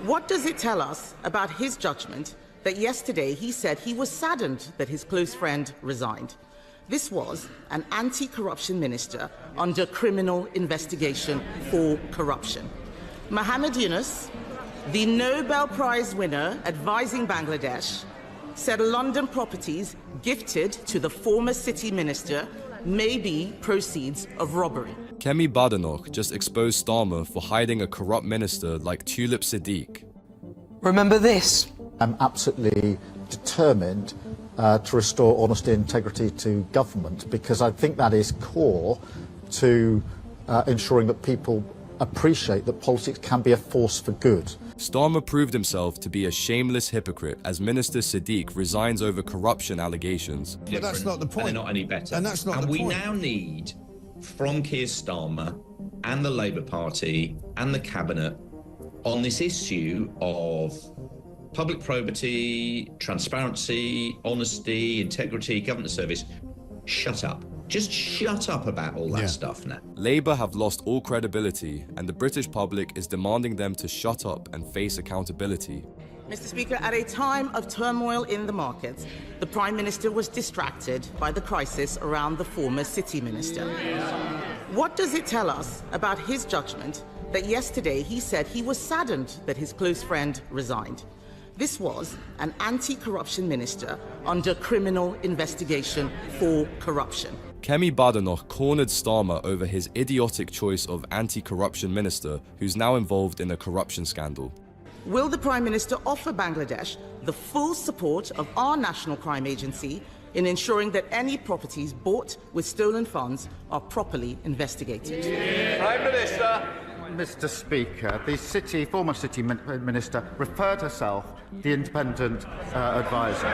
What does it tell us about his judgment that yesterday he said he was saddened that his close friend resigned? This was an anti-corruption minister under criminal investigation for corruption. Mohammed Yunus, the Nobel Prize winner advising Bangladesh, said London properties gifted to the former city minister may be proceeds of robbery. Kemi Badenoch just exposed Starmer for hiding a corrupt minister like Tulip Siddiq. Remember this? I'm absolutely determined to restore honesty and integrity to government, because I think that is core to ensuring that people appreciate that politics can be a force for good. Starmer proved himself to be a shameless hypocrite as Minister Siddiq resigns over corruption allegations. But that's not the point. And they're not any better. And that's not the point. point. We now need, from Keir Starmer and the Labour Party and the Cabinet, on this issue of public probity, transparency, honesty, integrity, government service, shut up. Just shut up about all that stuff now. Labour have lost all credibility, and the British public is demanding them to shut up and face accountability. Mr. Speaker, at a time of turmoil in the markets, the Prime Minister was distracted by the crisis around the former city minister. What does it tell us about his judgment that yesterday he said he was saddened that his close friend resigned? This was an anti-corruption minister under criminal investigation for corruption. Kemi Badenoch cornered Starmer over his idiotic choice of anti-corruption minister, who's now involved in a corruption scandal. Will the Prime Minister offer Bangladesh the full support of our National Crime Agency in ensuring that any properties bought with stolen funds are properly investigated? Prime Minister. Mr. Speaker, the former city minister referred herself the independent advisor.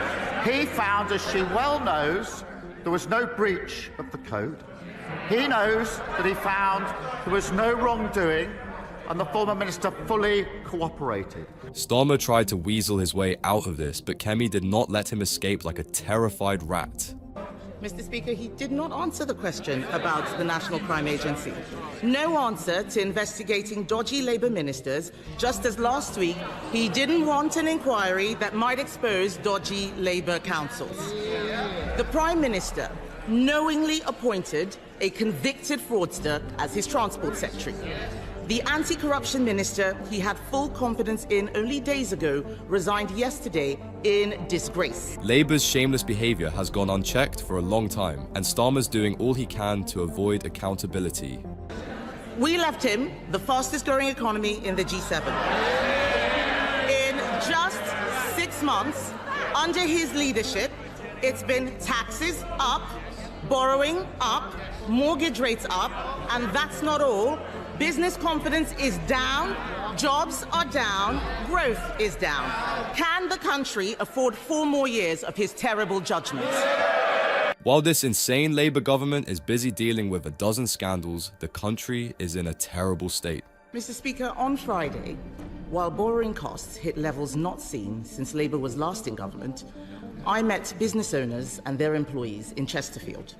He found, as she well knows, there was no breach of the code. He knows that he found there was no wrongdoing, and the former minister fully cooperated. Starmer tried to weasel his way out of this, but Kemi did not let him escape like a terrified rat. Mr. Speaker, he did not answer the question about the National Crime Agency. No answer to investigating dodgy Labour ministers, just as last week he didn't want an inquiry that might expose dodgy Labour councils. The Prime Minister knowingly appointed a convicted fraudster as his Transport Secretary. The anti-corruption minister he had full confidence in only days ago resigned yesterday in disgrace. Labour's shameless behaviour has gone unchecked for a long time, and Starmer's doing all he can to avoid accountability. We left him the fastest growing economy in the G7. In just 6 months, under his leadership, it's been taxes up, borrowing up, mortgage rates up, and that's not all. Business confidence is down, jobs are down, growth is down. Can the country afford 4 more years of his terrible judgments? While this insane Labour government is busy dealing with a dozen scandals, the country is in a terrible state. Mr. Speaker, on Friday, while borrowing costs hit levels not seen since Labour was last in government, I met business owners and their employees in Chesterfield.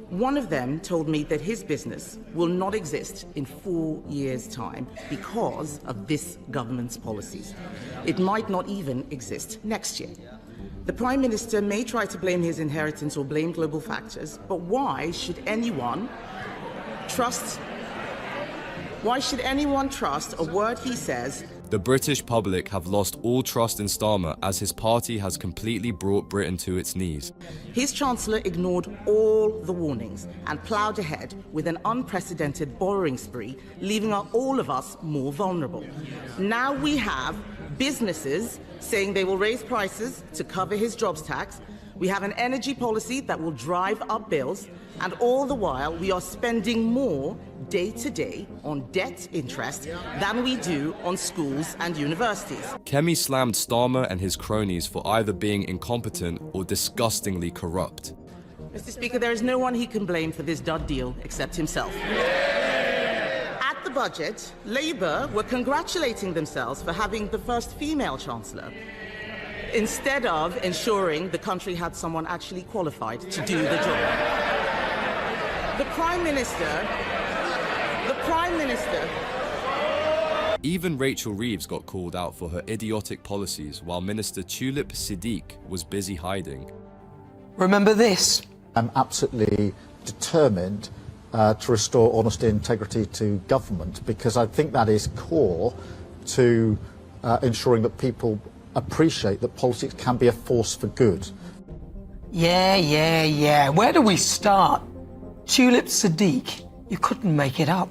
One of them told me that his business will not exist in 4 years' time because of this government's policies. It might not even exist next year. The Prime Minister may try to blame his inheritance or blame global factors, but why should anyone trust a word he says? The British public have lost all trust in Starmer as his party has completely brought Britain to its knees. His Chancellor ignored all the warnings and ploughed ahead with an unprecedented borrowing spree, leaving all of us more vulnerable. Now we have businesses saying they will raise prices to cover his jobs tax. We have an energy policy that will drive up bills, and all the while we are spending more day to day on debt interest than we do on schools and universities. Kemi slammed Starmer and his cronies for either being incompetent or disgustingly corrupt. Mr. Speaker, there is no one he can blame for this dud deal except himself. At the budget, Labour were congratulating themselves for having the first female Chancellor, instead of ensuring the country had someone actually qualified to do the job. The Prime Minister Even Rachel Reeves got called out for her idiotic policies while Minister Tulip Siddiq was busy hiding. Remember this. I'm absolutely determined to restore honesty and integrity to government, because I think that is core to ensuring that people appreciate that politics can be a force for good. Yeah. Where do we start? Tulip Siddiq. You couldn't make it up.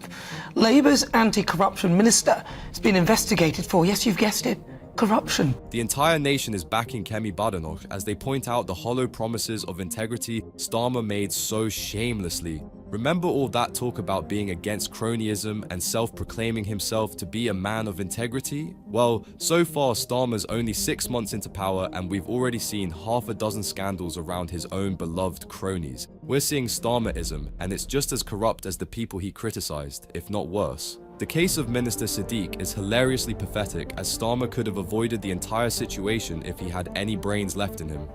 Labour's anti-corruption minister has been investigated for, yes, you've guessed it, corruption. The entire nation is backing Kemi Badenoch as they point out the hollow promises of integrity Starmer made so shamelessly. Remember all that talk about being against cronyism and self-proclaiming himself to be a man of integrity? Well, so far Starmer's only 6 months into power and we've already seen half a dozen scandals around his own beloved cronies. We're seeing Starmerism, and it's just as corrupt as the people he criticized, if not worse. The case of Minister Siddiq is hilariously pathetic, as Starmer could have avoided the entire situation if he had any brains left in him.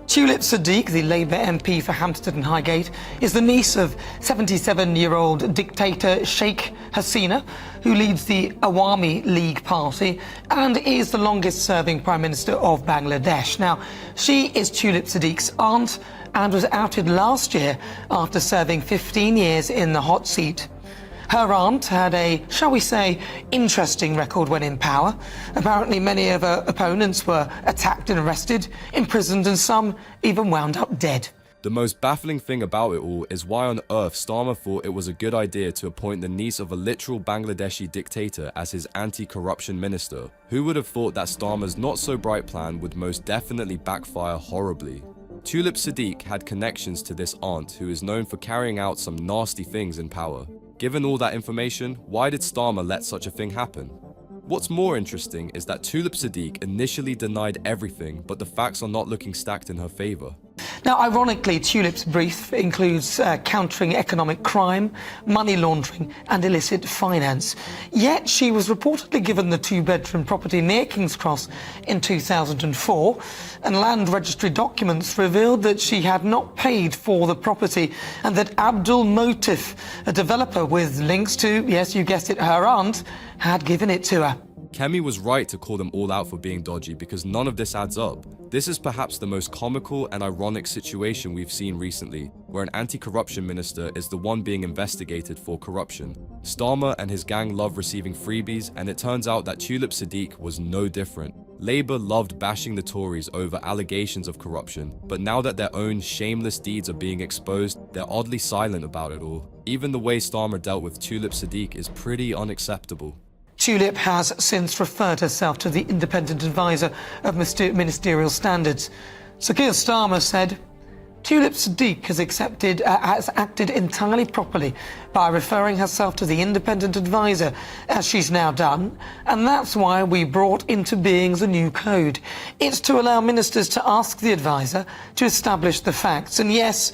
Tulip Siddiq, the Labour MP for Hampstead and Highgate, is the niece of 77-year-old dictator Sheikh Hasina, who leads the Awami League Party and is the longest-serving Prime Minister of Bangladesh. Now, she is Tulip Siddiq's aunt and was outed last year after serving 15 years in the hot seat. Her aunt had a, shall we say, interesting record when in power. Apparently many of her opponents were attacked and arrested, imprisoned, and some even wound up dead. The most baffling thing about it all is why on earth Starmer thought it was a good idea to appoint the niece of a literal Bangladeshi dictator as his anti-corruption minister. Who would have thought that Starmer's not-so-bright plan would most definitely backfire horribly? Tulip Siddiq had connections to this aunt who is known for carrying out some nasty things in power. Given all that information, why did Starmer let such a thing happen? What's more interesting is that Tulip Siddiq initially denied everything, but the facts are not looking stacked in her favour. Now, ironically, Tulip's brief includes countering economic crime, money laundering and illicit finance. Yet she was reportedly given the two-bedroom property near King's Cross in 2004, and land registry documents revealed that she had not paid for the property and that Abdul Motif, a developer with links to, yes, you guessed it, her aunt, had given it to her. Kemi was right to call them all out for being dodgy because none of this adds up. This is perhaps the most comical and ironic situation we've seen recently, where an anti-corruption minister is the one being investigated for corruption. Starmer and his gang love receiving freebies, and it turns out that Tulip Siddiq was no different. Labour loved bashing the Tories over allegations of corruption, but now that their own shameless deeds are being exposed, they're oddly silent about it all. Even the way Starmer dealt with Tulip Siddiq is pretty unacceptable. Tulip has since referred herself to the independent advisor of ministerial standards. Sir Keir Starmer said, Tulip Siddiq has acted entirely properly by referring herself to the independent advisor, as she's now done, and that's why we brought into being the new code. It's to allow ministers to ask the advisor to establish the facts, and yes,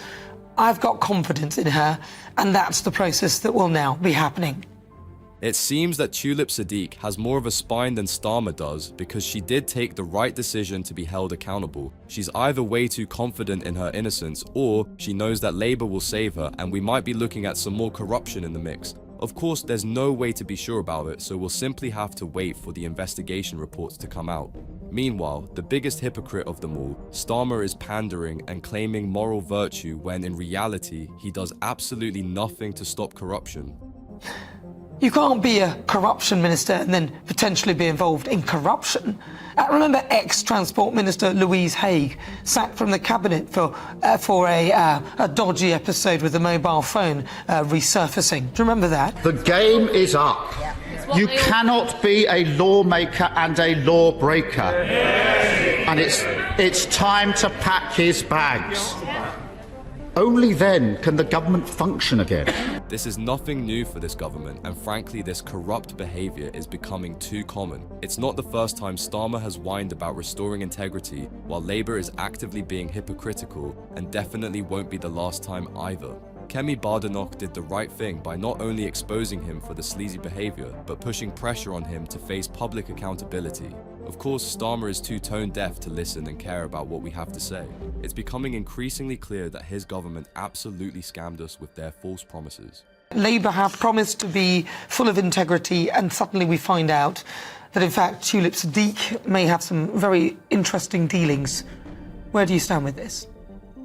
I've got confidence in her, and that's the process that will now be happening. It seems that Tulip Siddiq has more of a spine than Starmer does because she did take the right decision to be held accountable. She's either way too confident in her innocence, or she knows that Labour will save her and we might be looking at some more corruption in the mix. Of course, there's no way to be sure about it, so we'll simply have to wait for the investigation reports to come out. Meanwhile, the biggest hypocrite of them all, Starmer, is pandering and claiming moral virtue when in reality, he does absolutely nothing to stop corruption. You can't be a corruption minister and then potentially be involved in corruption. Remember ex-Transport Minister Louise Haigh, sacked from the cabinet for a dodgy episode with the mobile phone resurfacing. Do you remember that? The game is up. You cannot be a lawmaker and a lawbreaker. And it's time to pack his bags. Only then can the government function again. This is nothing new for this government, and frankly this corrupt behaviour is becoming too common. It's not the first time Starmer has whined about restoring integrity, while Labour is actively being hypocritical, and definitely won't be the last time either. Kemi Badenoch did the right thing by not only exposing him for the sleazy behaviour, but pushing pressure on him to face public accountability. Of course, Starmer is too tone-deaf to listen and care about what we have to say. It's becoming increasingly clear that his government absolutely scammed us with their false promises. Labour have promised to be full of integrity, and suddenly we find out that, in fact, Tulip Siddiq may have some very interesting dealings. Where do you stand with this?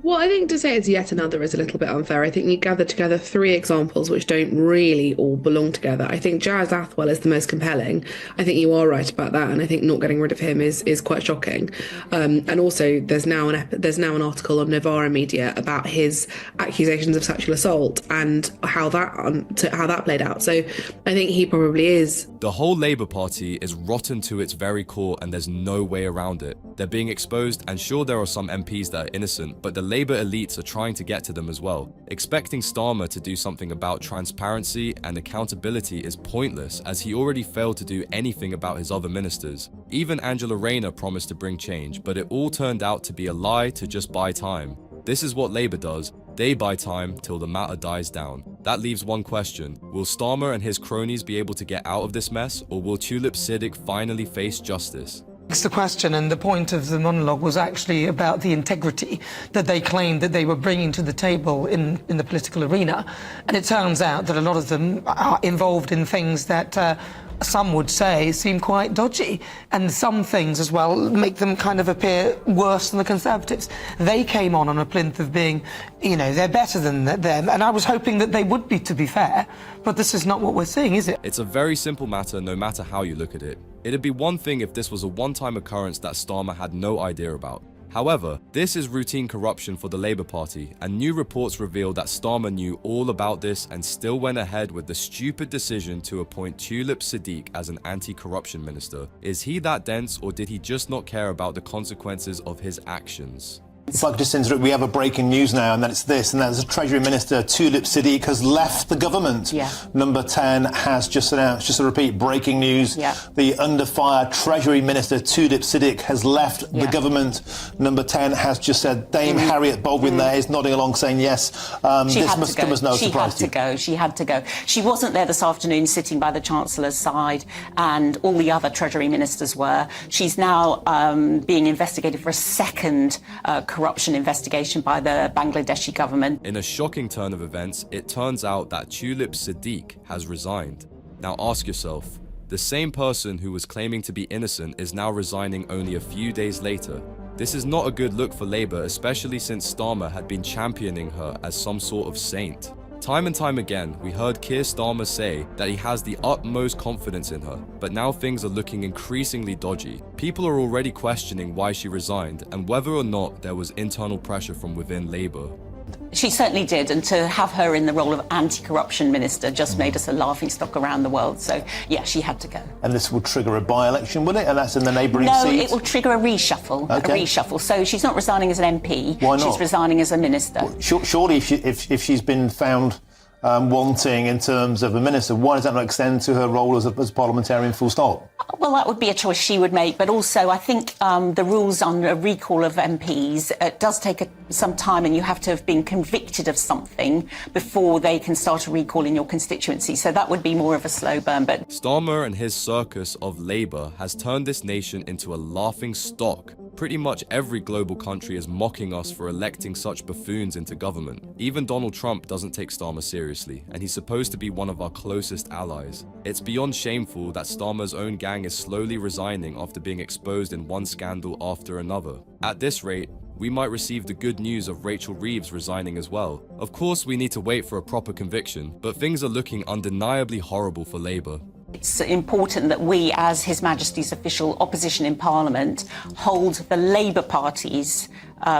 Well, I think to say it's yet another is a little bit unfair. I think you gathered together three examples which don't really all belong together. I think Jazz Athwell is the most compelling. I think you are right about that, and I think not getting rid of him is quite shocking. And also, there's now an article on Novara Media about his accusations of sexual assault and how that played out. So I think he probably is. The whole Labour Party is rotten to its very core, and there's no way around it. They're being exposed, and sure, there are some MPs that are innocent, but the Labour elites are trying to get to them as well. Expecting Starmer to do something about transparency and accountability is pointless, as he already failed to do anything about his other ministers. Even Angela Rayner promised to bring change, but it all turned out to be a lie to just buy time. This is what Labour does. They buy time till the matter dies down. That leaves one question. Will Starmer and his cronies be able to get out of this mess, or will Tulip Siddiq finally face justice? It's the question, and the point of the monologue was actually about the integrity that they claimed that they were bringing to the table in the political arena. And it turns out that a lot of them are involved in things that some would say seem quite dodgy, and some things as well make them kind of appear worse than the Conservatives. They came on a plinth of being, they're better than them, and I was hoping that they would be, to be fair, but this is not what we're seeing, is it? It's a very simple matter, no matter how you look at it. It'd be one thing if this was a one-time occurrence that Starmer had no idea about. However, this is routine corruption for the Labour Party, and new reports reveal that Starmer knew all about this and still went ahead with the stupid decision to appoint Tulip Siddiq as an anti-corruption minister. Is he that dense, or did he just not care about the consequences of his actions? If I could just interrupt, we have a breaking news now, and that's this, and that's the Treasury Minister, Tulip Siddiq, has left the government. Yeah. Number 10 has just announced, just to repeat, breaking news. Yeah. The under fire Treasury Minister, Tulip Siddiq, has left the government. Number 10 has just said, Dame Harriet Baldwin there is nodding along saying yes. This must come as no surprise to you. She had to go. She wasn't there this afternoon sitting by the Chancellor's side, and all the other Treasury Ministers were. She's now being investigated for a second corruption investigation by the Bangladeshi government. In a shocking turn of events, it turns out that Tulip Siddiq has resigned. Now ask yourself, the same person who was claiming to be innocent is now resigning only a few days later. This is not a good look for Labour, especially since Starmer had been championing her as some sort of saint. Time and time again, we heard Keir Starmer say that he has the utmost confidence in her, but now things are looking increasingly dodgy. People are already questioning why she resigned and whether or not there was internal pressure from within Labour. She certainly did, and to have her in the role of anti-corruption minister just made us a laughingstock around the world. So, yeah, she had to go. And this will trigger a by-election, will it? And that's in the neighbouring seat? No, it will trigger a reshuffle. Okay. A reshuffle. So she's not resigning as an MP. Why not? She's resigning as a minister. Well, surely if she's been found wanting in terms of a minister, why does that not extend to her role as a parliamentarian full stop? Well, that would be a choice she would make, but also I think the rules on a recall of MPs does take some time, and you have to have been convicted of something before they can start a recall in your constituency, so that would be more of a slow burn. But Starmer and his circus of Labour has turned this nation into a laughing stock. Pretty much every global country is mocking us for electing such buffoons into government. Even Donald Trump doesn't take Starmer seriously, and he's supposed to be one of our closest allies. It's beyond shameful that Starmer's own gang is slowly resigning after being exposed in one scandal after another. At this rate, we might receive the good news of Rachel Reeves resigning as well. Of course, we need to wait for a proper conviction, but things are looking undeniably horrible for Labour. it's important that we, as His Majesty's official opposition in Parliament, hold the Labour Party's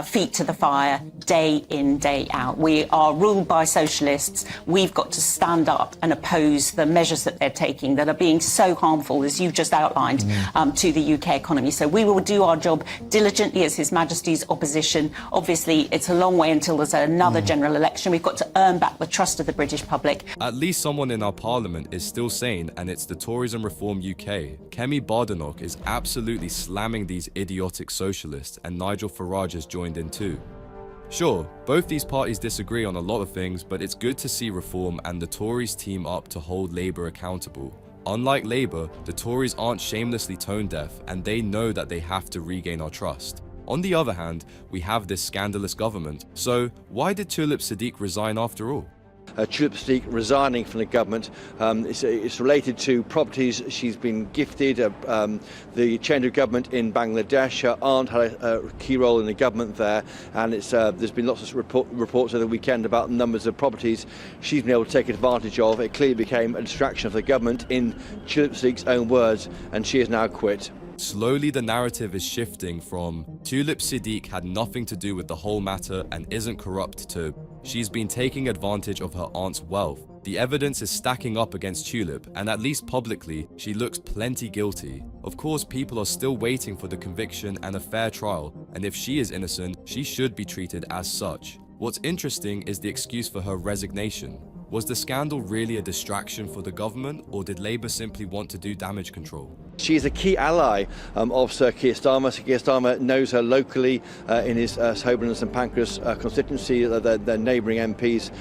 feet to the fire day in, day out. We are ruled by socialists. We've got to stand up and oppose the measures that they're taking that are being so harmful, as you've just outlined, to the UK economy. So we will do our job diligently as His Majesty's opposition. Obviously, it's a long way until there's another general election. We've got to earn back the trust of the British public. At least someone in our Parliament is still sane, and it's the Tories and Reform UK. Kemi Badenoch is absolutely slamming these idiotic socialists, and Nigel Farage has joined in too. Sure, both these parties disagree on a lot of things, but it's good to see Reform and the Tories team up to hold Labour accountable. Unlike Labour, the Tories aren't shamelessly tone-deaf, and they know that they have to regain our trust. On the other hand, we have this scandalous government. So why did Tulip Siddiq resign after all? Tulip Siddiq resigning from the government. It's related to properties she's been gifted. The change of government in Bangladesh, her aunt had a key role in the government there, and there's been lots of reports over the weekend about numbers of properties she's been able to take advantage of. It clearly became a distraction of the government, in Tulip Siddiq's own words, and she has now quit. Slowly the narrative is shifting from Tulip Siddiq had nothing to do with the whole matter and isn't corrupt to she's been taking advantage of her aunt's wealth. The evidence is stacking up against Tulip, and at least publicly, she looks plenty guilty. Of course, people are still waiting for the conviction and a fair trial, and if she is innocent, she should be treated as such. What's interesting is the excuse for her resignation. Was the scandal really a distraction for the government, or did Labour simply want to do damage control? She is a key ally of Sir Keir Starmer. Sir Keir Starmer knows her locally in his Holborn and St Pancras constituency, their neighbouring MPs.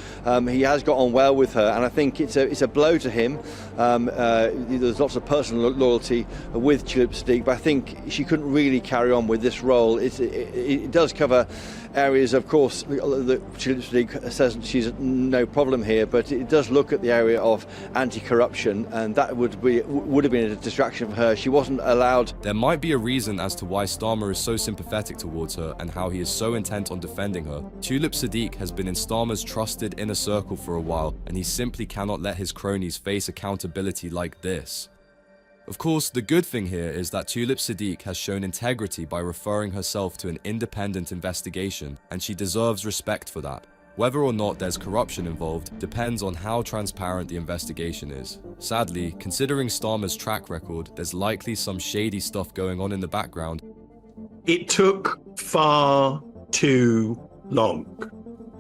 He has got on well with her, and I think it's a blow to him. There's lots of personal loyalty with Tulip Siddiq, but I think she couldn't really carry on with this role. It does cover areas, of course, that Tulip Siddiq says she's no problem here, but it does look at the area of anti-corruption, and that would have been a distraction for her. She wasn't allowed. There might be a reason as to why Starmer is so sympathetic towards her and how he is so intent on defending her. Tulip Siddiq has been in Starmer's trusted inner circle for a while, and he simply cannot let his cronies face accountability like this. Of course, the good thing here is that Tulip Siddiq has shown integrity by referring herself to an independent investigation, and she deserves respect for that. Whether or not there's corruption involved depends on how transparent the investigation is. Sadly, considering Starmer's track record, there's likely some shady stuff going on in the background. It took far too long.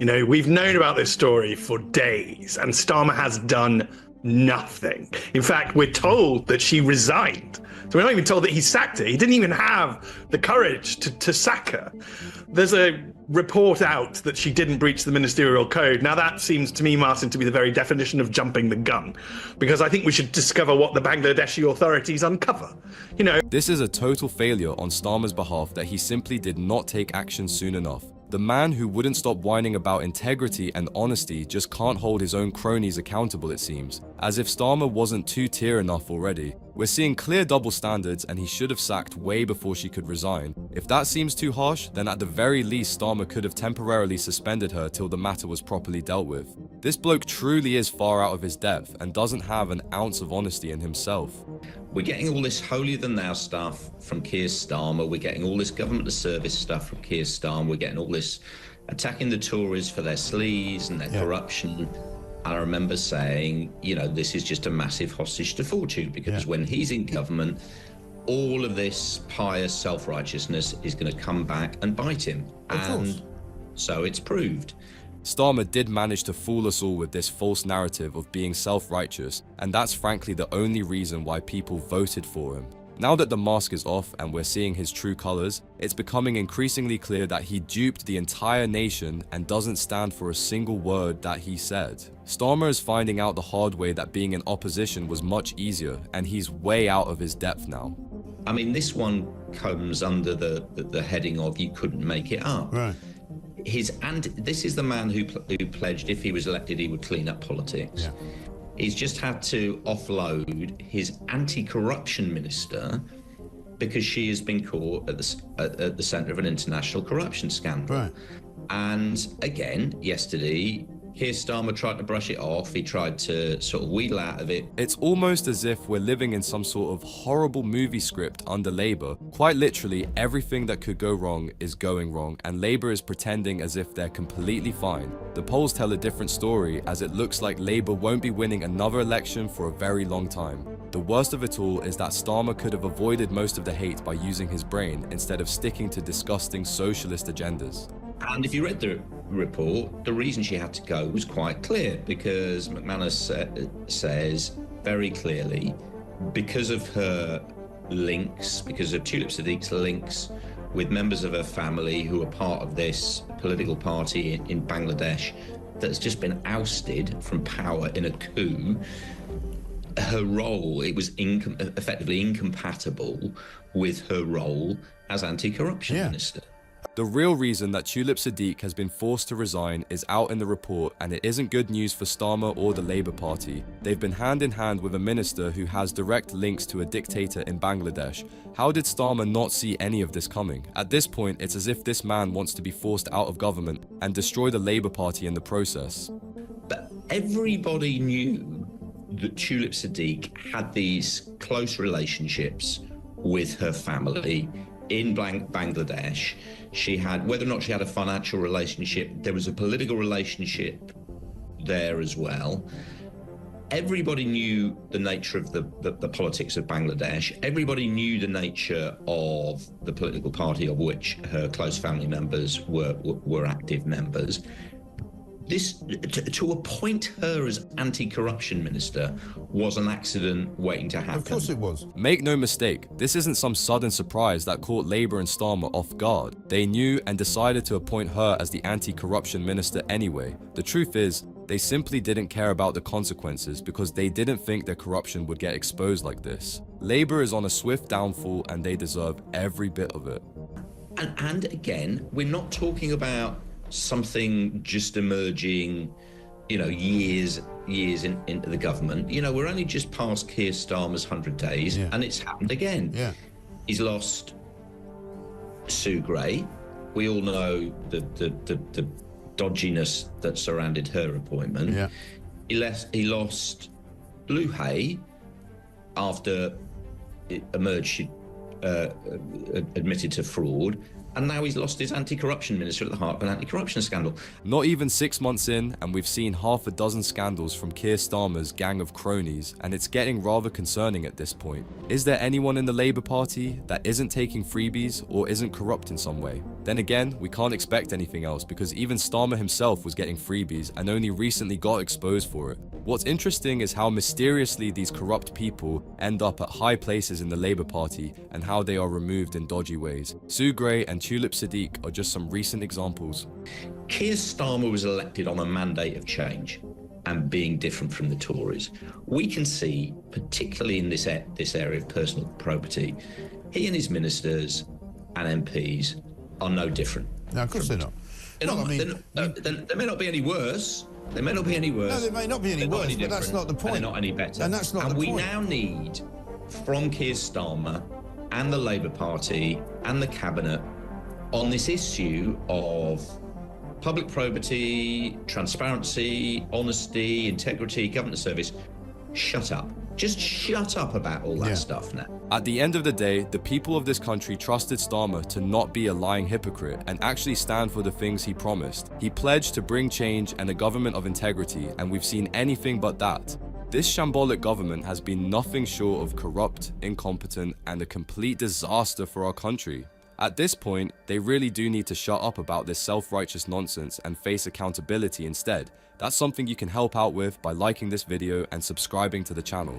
You know, we've known about this story for days, and Starmer has done nothing. In fact, we're told that she resigned. So we're not even told that he sacked her. He didn't even have the courage to sack her. There's a report out that she didn't breach the Ministerial Code. Now that seems to me, Martin, to be the very definition of jumping the gun, because I think we should discover what the Bangladeshi authorities uncover. You know, this is a total failure on Starmer's behalf that he simply did not take action soon enough. The man who wouldn't stop whining about integrity and honesty just can't hold his own cronies accountable, it seems. As if Starmer wasn't two-tier enough already. We're seeing clear double standards, and he should have sacked way before she could resign. If that seems too harsh, then at the very least Starmer could have temporarily suspended her till the matter was properly dealt with. This bloke truly is far out of his depth and doesn't have an ounce of honesty in himself. We're getting all this holier-than-thou stuff from Keir Starmer. We're getting all this government service stuff from Keir Starmer. We're getting all this attacking the Tories for their sleaze and their corruption. And I remember saying, you know, this is just a massive hostage to fortune, because when he's in government, all of this pious self-righteousness is going to come back and bite him. And so it's proved. Starmer did manage to fool us all with this false narrative of being self-righteous, and that's frankly the only reason why people voted for him. Now that the mask is off and we're seeing his true colors, it's becoming increasingly clear that he duped the entire nation and doesn't stand for a single word that he said. Starmer is finding out the hard way that being in opposition was much easier, and he's way out of his depth now. I mean, this one comes under the heading of you couldn't make it up. Right. This is the man who pledged if he was elected he would clean up politics. Yeah. He's just had to offload his anti-corruption minister because she has been caught at the centre of an international corruption scandal. Right. And again, yesterday, Keir Starmer tried to brush it off. He tried to sort of wheedle out of it. It's almost as if we're living in some sort of horrible movie script under Labour. Quite literally, everything that could go wrong is going wrong, and Labour is pretending as if they're completely fine. The polls tell a different story, as it looks like Labour won't be winning another election for a very long time. The worst of it all is that Starmer could have avoided most of the hate by using his brain instead of sticking to disgusting socialist agendas. And if you read the report, the reason she had to go was quite clear, because McManus says very clearly, because of her links, because of Tulip Siddiq's links with members of her family who are part of this political party in Bangladesh that's just been ousted from power in a coup, her role, it was effectively incompatible with her role as anti-corruption minister. The real reason that Tulip Siddiq has been forced to resign is out in the report, and it isn't good news for Starmer or the Labour Party. They've been hand in hand with a minister who has direct links to a dictator in Bangladesh. How did Starmer not see any of this coming? At this point, it's as if this man wants to be forced out of government and destroy the Labour Party in the process. But everybody knew that Tulip Siddiq had these close relationships with her family in Bangladesh. She had, whether or not she had a financial relationship, there was a political relationship there as well. Everybody knew the nature of the politics of Bangladesh. Everybody knew the nature of the political party of which her close family members were active members. This, to appoint her as anti-corruption minister was an accident waiting to happen. Of course it was. Make no mistake, this isn't some sudden surprise that caught Labour and Starmer off guard. They knew and decided to appoint her as the anti-corruption minister anyway. The truth is, they simply didn't care about the consequences because they didn't think their corruption would get exposed like this. Labour is on a swift downfall and they deserve every bit of it. And again, we're not talking about something just emerging, years into the government. We're only just past Keir Starmer's 100 days, and it's happened again. Yeah. He's lost Sue Gray. We all know the dodginess that surrounded her appointment. Yeah. He lost Blue Hay after it emerged she'd admitted to fraud. And now he's lost his anti-corruption minister at the heart of an anti-corruption scandal. Not even 6 months in, and we've seen half a dozen scandals from Keir Starmer's gang of cronies, and it's getting rather concerning at this point. Is there anyone in the Labour Party that isn't taking freebies or isn't corrupt in some way? Then again, we can't expect anything else because even Starmer himself was getting freebies and only recently got exposed for it. What's interesting is how mysteriously these corrupt people end up at high places in the Labour Party and how they are removed in dodgy ways. Sue Gray and Tulip Siddiq are just some recent examples. Keir Starmer was elected on a mandate of change and being different from the Tories. We can see, particularly in this area of personal probity, he and his ministers and MPs are no different. No, of course they're not. They may not be any worse. They may not be any worse. No, they may not be any worse, but that's not the point. And they're not any better. And that's not the point. And we now need, from Keir Starmer and the Labour Party and the Cabinet, on this issue of public probity, transparency, honesty, integrity, government service, shut up. Just shut up about all that stuff now. At the end of the day, the people of this country trusted Starmer to not be a lying hypocrite and actually stand for the things he promised. He pledged to bring change and a government of integrity, and we've seen anything but that. This shambolic government has been nothing short of corrupt, incompetent, and a complete disaster for our country. At this point, they really do need to shut up about this self-righteous nonsense and face accountability instead. That's something you can help out with by liking this video and subscribing to the channel.